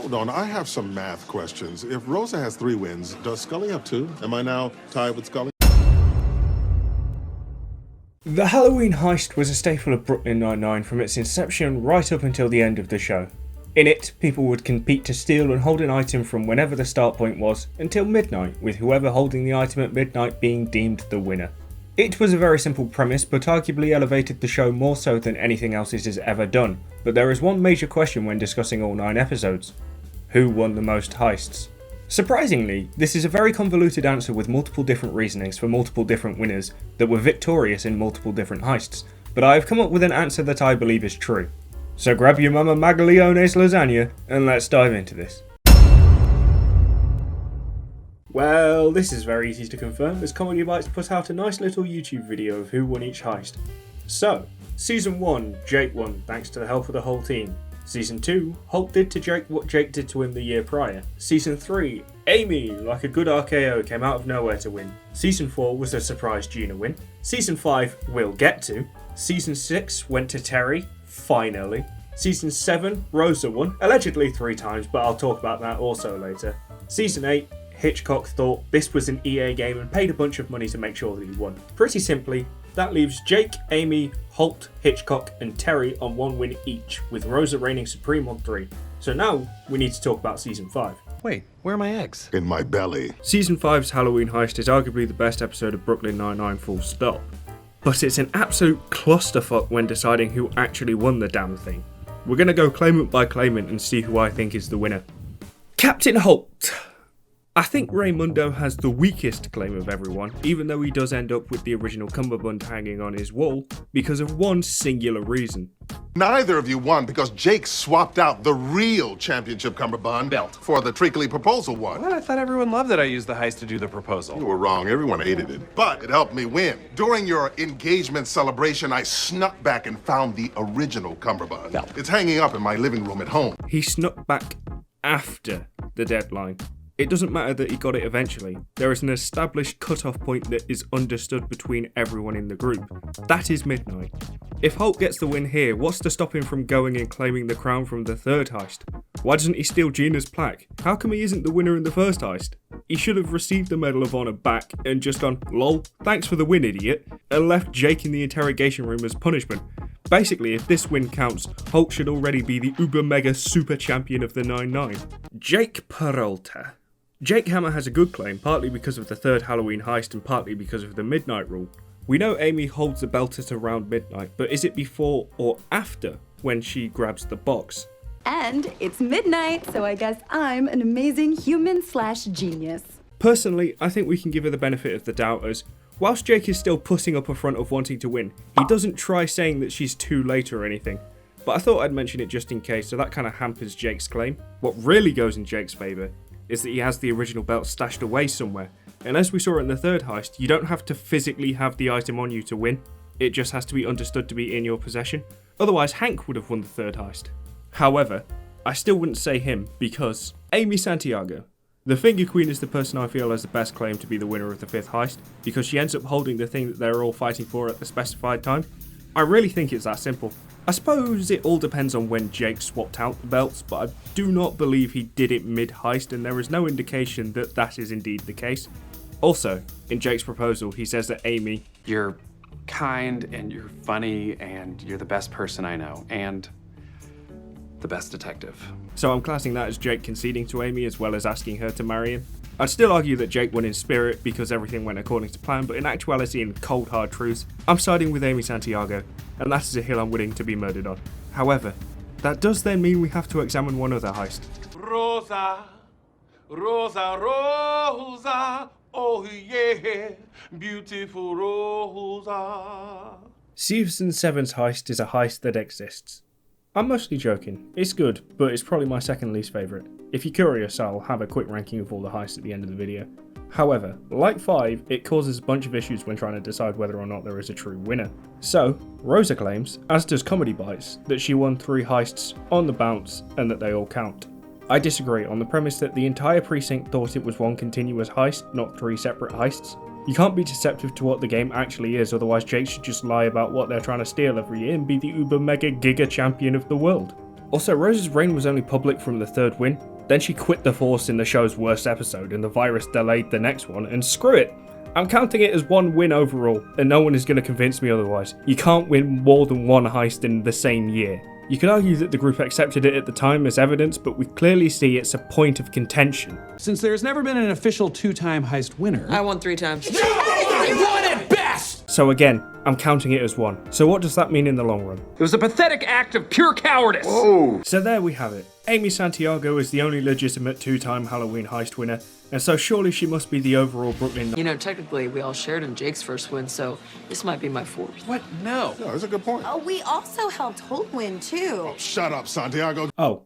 Hold on, I have some math questions. If Rosa has 3 wins, does Scully have 2? Am I now tied with Scully? The Halloween heist was a staple of Brooklyn Nine-Nine from its inception right up until the end of the show. In it, people would compete to steal and hold an item from whenever the start point was until midnight, with whoever holding the item at midnight being deemed the winner. It was a very simple premise, but arguably elevated the show more so than anything else it has ever done. But there is one major question when discussing all 9 episodes. Who won the most heists? Surprisingly, this is a very convoluted answer with multiple different reasonings for multiple different winners that were victorious in multiple different heists, but I have come up with an answer that I believe is true. So grab your Mama Magalione's lasagna and let's dive into this. Well, this is very easy to confirm as Comedy Bites put out a nice little YouTube video of who won each heist. So, Season 1, Jake won thanks to the help of the whole team. Season 2, Holt did to Jake what Jake did to him the year prior. Season 3, Amy, like a good RKO, came out of nowhere to win. Season 4 was a surprise Gina win. Season 5, we'll get to. Season 6 went to Terry, finally. Season 7, Rosa won, allegedly 3 times, but I'll talk about that also later. Season 8, Hitchcock thought this was an EA game and paid a bunch of money to make sure that he won. Pretty simply, that leaves Jake, Amy, Holt, Hitchcock and Terry on 1 win each, with Rosa reigning supreme on 3. So now, we need to talk about Season 5. Wait, where are my eggs? In my belly. Season 5's Halloween heist is arguably the best episode of Brooklyn Nine-Nine full stop. But it's an absolute clusterfuck when deciding who actually won the damn thing. We're gonna go claimant by claimant and see who I think is the winner. Captain Holt. I think Raymundo has the weakest claim of everyone, even though he does end up with the original cummerbund hanging on his wall, because of one singular reason. Neither of you won because Jake swapped out the real championship cummerbund belt for the treacly proposal one. What? I thought everyone loved that I used the heist to do the proposal. You were wrong. Everyone hated it. But it helped me win. During your engagement celebration, I snuck back and found the original cummerbund. Belt. It's hanging up in my living room at home. He snuck back after the deadline. It doesn't matter that he got it eventually. There is an established cut-off point that is understood between everyone in the group. That is midnight. If Holt gets the win here, what's to stop him from going and claiming the crown from the 3rd heist? Why doesn't he steal Gina's plaque? How come he isn't the winner in the 1st heist? He should have received the Medal of Honor back and just gone, lol, thanks for the win, idiot, and left Jake in the interrogation room as punishment. Basically, if this win counts, Holt should already be the uber mega super champion of the 9-9. Jake Peralta. Jake Hammer has a good claim, partly because of the 3rd Halloween heist and partly because of the midnight rule. We know Amy holds the belt at around midnight, but is it before or after when she grabs the box? And it's midnight, so I guess I'm an amazing human/genius. Personally, I think we can give her the benefit of the doubt as, whilst Jake is still putting up a front of wanting to win, he doesn't try saying that she's too late or anything. But I thought I'd mention it just in case, so that kind of hampers Jake's claim. What really goes in Jake's favour is that he has the original belt stashed away somewhere, and as we saw in the 3rd heist, you don't have to physically have the item on you to win, it just has to be understood to be in your possession. Otherwise Hank would have won the 3rd heist. However, I still wouldn't say him, because Amy Santiago. The Finger Queen is the person I feel has the best claim to be the winner of the 5th heist, because she ends up holding the thing that they're all fighting for at the specified time. I really think it's that simple. I suppose it all depends on when Jake swapped out the belts, but I do not believe he did it mid-heist, and there is no indication that that is indeed the case. Also, in Jake's proposal, he says that Amy, You're kind and you're funny and you're the best person I know and the best detective. So I'm classing that as Jake conceding to Amy as well as asking her to marry him. I'd still argue that Jake won in spirit because everything went according to plan, but in actuality and cold hard truth, I'm siding with Amy Santiago, and that is a hill I'm willing to be murdered on. However, that does then mean we have to examine one other heist. Rosa, Rosa, Rosa, oh yeah, beautiful Rosa. Season 7's heist is a heist that exists. I'm mostly joking. It's good, but it's probably my 2nd least favourite. If you're curious, I'll have a quick ranking of all the heists at the end of the video. However, like 5, it causes a bunch of issues when trying to decide whether or not there is a true winner. So, Rosa claims, as does Comedy Bites, that she won 3 heists on the bounce and that they all count. I disagree on the premise that the entire precinct thought it was one continuous heist, not 3 separate heists. You can't be deceptive to what the game actually is, otherwise Jake should just lie about what they're trying to steal every year and be the uber mega giga champion of the world. Also, Rosa's reign was only public from the third win, then she quit the force in the show's worst episode and the virus delayed the next one, and screw it. I'm counting it as one win overall, and no one is going to convince me otherwise. You can't win more than one heist in the same year. You could argue that the group accepted it at the time as evidence, but we clearly see it's a point of contention. Since there's never been an official 2-time heist winner... I won 3 times. You won it best! So again, I'm counting it as one. So what does that mean in the long run? It was a pathetic act of pure cowardice. So there we have it. Amy Santiago is the only legitimate 2-time Halloween heist winner, and so surely she must be the overall Brooklyn... You know, technically, we all shared in Jake's first win, so this might be my 4th. What? No. No, that's a good point. Oh, we also helped Holt win, too. Shut up, Santiago. Oh.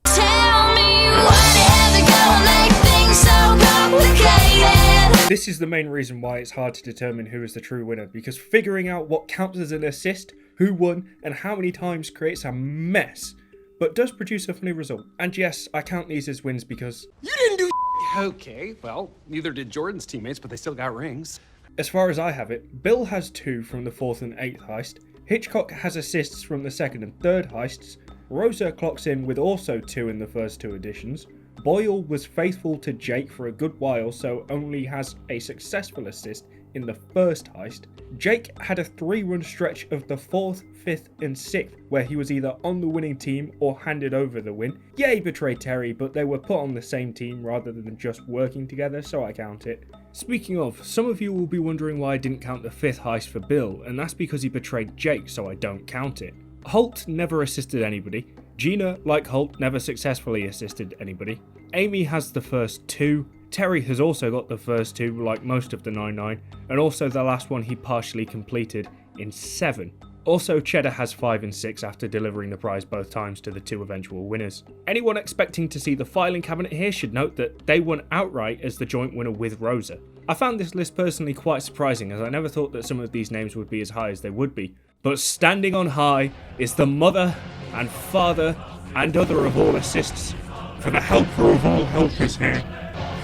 Tell me why did go make things so complicated? This is the main reason why it's hard to determine who is the true winner, because figuring out what counts as an assist, who won, and how many times creates a mess, but does produce a funny result. And yes, I count these as wins because... You didn't do Okay, well, neither did Jordan's teammates, but they still got rings. As far as I have it, Bill has 2 from the 4th and 8th heist, Hitchcock has assists from the 2nd and 3rd heists, Rosa clocks in with also 2 in the first 2 editions, Boyle was faithful to Jake for a good while, so only has a successful assist in the first heist. Jake had a 3-run stretch of the 4th, 5th and 6th where he was either on the winning team or handed over the win. Yeah, he betrayed Terry, but they were put on the same team rather than just working together, so I count it. Speaking of, some of you will be wondering why I didn't count the 5th heist for Bill, and that's because he betrayed Jake, so I don't count it. Holt never assisted anybody. Gina, like Holt, never successfully assisted anybody. Amy has the first 2. Terry has also got the first 2, like most of the 9-9, and also the last one he partially completed in 7. Also, Cheddar has 5 and 6 after delivering the prize both times to the 2 eventual winners. Anyone expecting to see the filing cabinet here should note that they won outright as the joint winner with Rosa. I found this list personally quite surprising, as I never thought that some of these names would be as high as they would be. But standing on high is the mother and father and other of all assists. For the helper of all helpers here,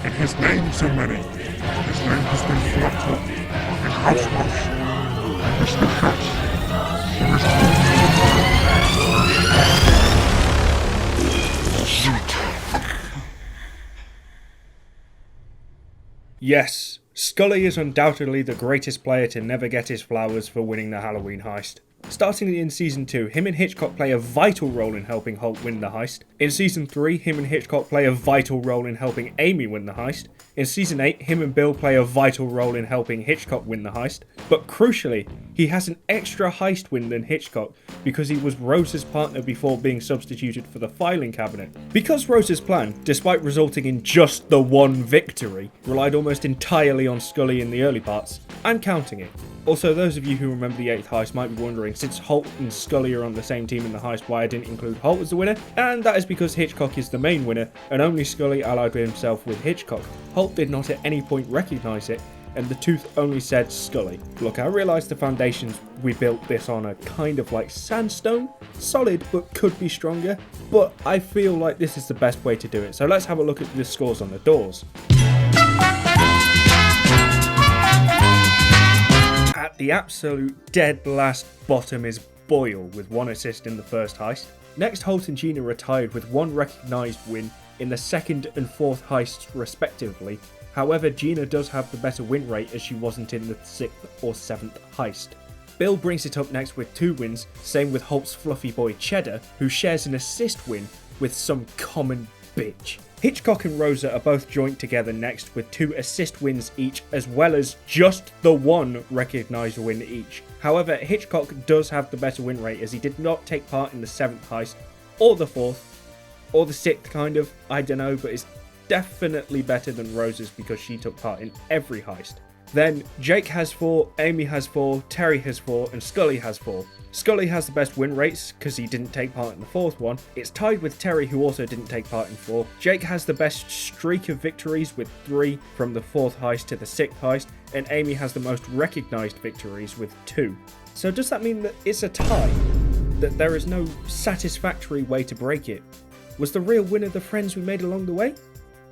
and his name so many, his name has been flocked up in house wash, and Mr. Hatch, who is Yes, Scully is undoubtedly the greatest player to never get his flowers for winning the Halloween heist. Starting in Season 2, him and Hitchcock play a vital role in helping Holt win the heist. In Season 3, him and Hitchcock play a vital role in helping Amy win the heist. In Season 8, him and Bill play a vital role in helping Hitchcock win the heist. But crucially, he has an extra heist win than Hitchcock because he was Rosa's partner before being substituted for the filing cabinet. Because Rosa's plan, despite resulting in just the one victory, relied almost entirely on Scully in the early parts, I'm counting it. Also, those of you who remember the 8th heist might be wondering, since Holt and Scully are on the same team in the heist, why I didn't include Holt as the winner, and that is because Hitchcock is the main winner, and only Scully allied himself with Hitchcock. Holt did not at any point recognise it, and the tooth only said Scully. Look, I realise the foundations we built this on are kind of like sandstone, solid but could be stronger, but I feel like this is the best way to do it, so let's have a look at the scores on the doors. At the absolute dead last bottom is Boyle with 1 assist in the first heist. Next, Holt and Gina are tied with 1 recognised win in the 2nd and 4th heists respectively. However, Gina does have the better win rate as she wasn't in the 6th or 7th heist. Bill brings it up next with 2 wins, same with Holt's fluffy boy Cheddar, who shares an assist win with some common bitch. Hitchcock and Rosa are both joint together next with 2 assist wins each, as well as just the 1 recognised win each. However, Hitchcock does have the better win rate as he did not take part in the 7th heist, or the 4th, or the 6th kind of, I don't know, but it's definitely better than Rosa's because she took part in every heist. Then Jake has 4, Amy has 4, Terry has 4, and Scully has 4. Scully has the best win rates because he didn't take part in the 4th one. It's tied with Terry, who also didn't take part in 4. Jake has the best streak of victories with 3 from the 4th heist to the 6th heist, and Amy has the most recognised victories with 2. So does that mean that it's a tie? That there is no satisfactory way to break it? Was the real winner the friends we made along the way?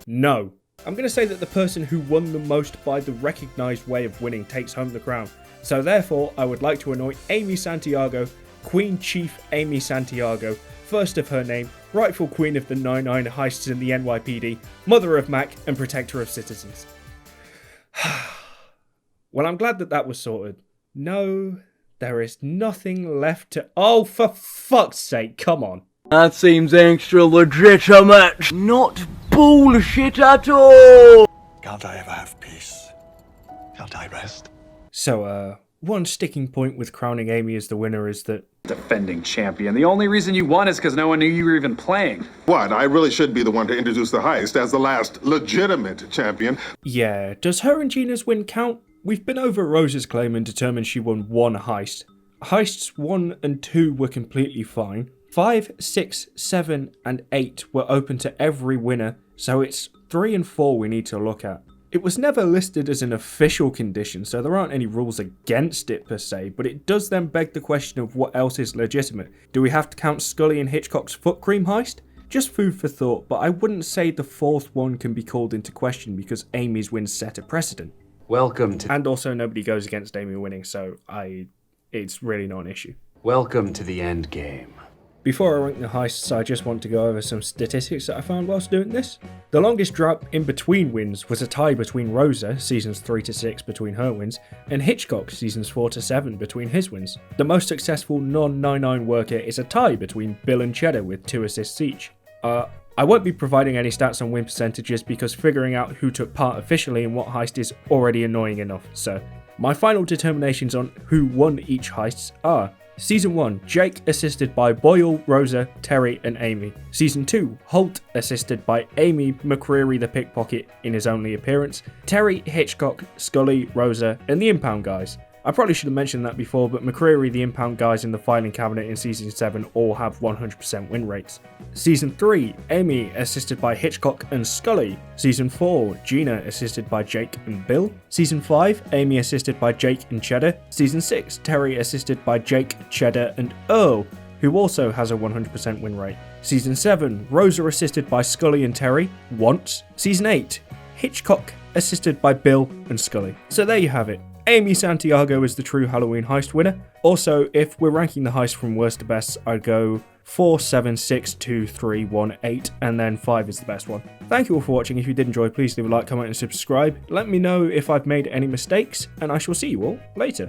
No. I'm going to say that the person who won the most by the recognised way of winning takes home the crown. So therefore, I would like to anoint Amy Santiago, Queen Chief Amy Santiago, first of her name, rightful queen of the 99 heists in the NYPD, mother of Mac, and protector of citizens. Well, I'm glad that was sorted. No, there is nothing left to... Oh, for fuck's sake, come on. That seems extra legitimate. Not bullshit at all. Can't I ever have peace? Can't I rest? So, one sticking point with crowning Amy as the winner is that... Defending champion. The only reason you won is because no one knew you were even playing. What? I really should be the one to introduce the heist as the last legitimate champion. Yeah, does her and Gina's win count? We've been over Rosa's claim and determined she won one heist. Heists 1 and 2 were completely fine. 5, 6, 7, and 8 were open to every winner, so it's 3 and 4 we need to look at. It was never listed as an official condition, so there aren't any rules against it per se, but it does then beg the question of what else is legitimate. Do we have to count Scully and Hitchcock's foot cream heist? Just food for thought, but I wouldn't say the fourth one can be called into question because Amy's wins set a precedent. Welcome to... And also nobody goes against Amy winning, so it's really not an issue. Welcome to the end game. Before I rank the heists, I just want to go over some statistics that I found whilst doing this. The longest drought in between wins was a tie between Rosa, seasons 3 to 6 between her wins, and Hitchcock, seasons 4 to 7 between his wins. The most successful non-99 worker is a tie between Bill and Cheddar with 2 assists each. I won't be providing any stats on win percentages because figuring out who took part officially in what heist is already annoying enough, so my final determinations on who won each heists are: Season 1, Jake assisted by Boyle, Rosa, Terry and Amy. Season 2, Holt assisted by Amy, McCreary the pickpocket in his only appearance, Terry, Hitchcock, Scully, Rosa and the impound guys. I probably should have mentioned that before, but McCreary, the impound guys in the filing cabinet in Season 7 all have 100% win rates. Season 3, Amy assisted by Hitchcock and Scully. Season 4, Gina assisted by Jake and Bill. Season 5, Amy assisted by Jake and Cheddar. Season 6, Terry assisted by Jake, Cheddar and Earl, who also has a 100% win rate. Season 7, Rosa assisted by Scully and Terry, once. Season 8, Hitchcock assisted by Bill and Scully. So there you have it. Amy Santiago is the true Halloween heist winner. Also, if we're ranking the heist from worst to best, I'd go 4, 7, 6, 2, 3, 1, 8, and then 5 is the best one. Thank you all for watching. If you did enjoy, please leave a like, comment and subscribe. Let me know if I've made any mistakes, and I shall see you all later.